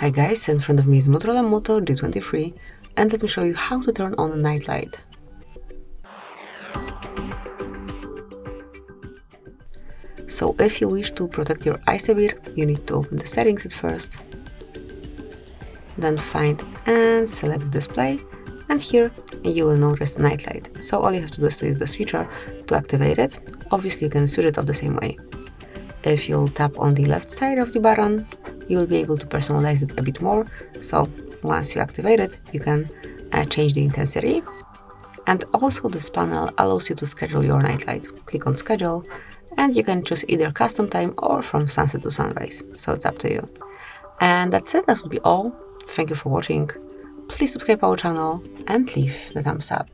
Hi guys, in front of me is Motorola Moto G23 and let me show you how to turn on a night light. So if you wish to protect your eyes a bit, you need to open the settings at first, then find and select display, and here you will notice night light. So all you have to do is to use the switcher to activate it. Obviously you can switch it off the same way. If you'll tap on the left side of the button, you will be able to personalize it a bit more. So once you activate it, you can change the intensity. And also this panel allows you to schedule your night light. Click on schedule and you can choose either custom time or from sunset to sunrise. So it's up to you. And that's it, that will be all. Thank you for watching. Please subscribe our channel and leave the thumbs up.